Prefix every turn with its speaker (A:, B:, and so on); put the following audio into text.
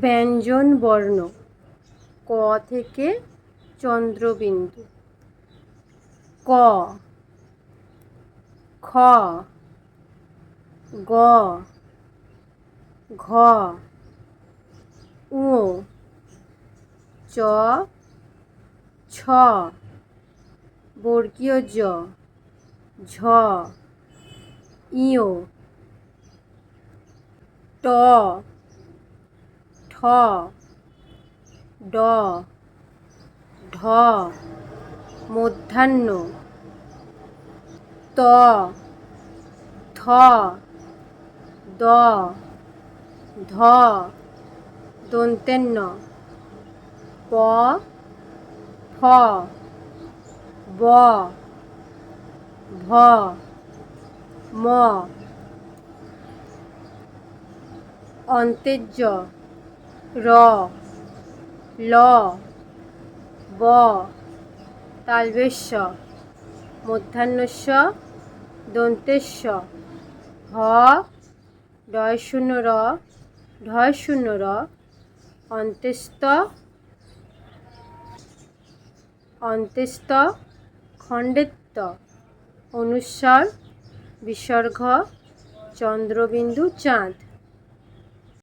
A: ব্যঞ্জন বর্ণ ক থেকে চন্দ্রবিন্দু। ক, খ, গ, ঘ, ঙ, চ, ছ, বর্গীয় জ, ঝ, ইয়, ট, ঠ, ড, ঢ, মূর্ধন্য, ত, থ, দ, ধ, দন্ত্যে ন, প, ফ, ব, ভ, ম, অন্ত্যের-য, র, ল, ব, তালব্য-শ, মূর্ধন্য-ষ, দন্ত্যে-স, হ, ঢ়-র, ঢ-র, অন্ত্যেস্ত, খণ্ডেত্ব, অনুস্বার, বিসর্গ, চন্দ্রবিন্দু, চাঁদ।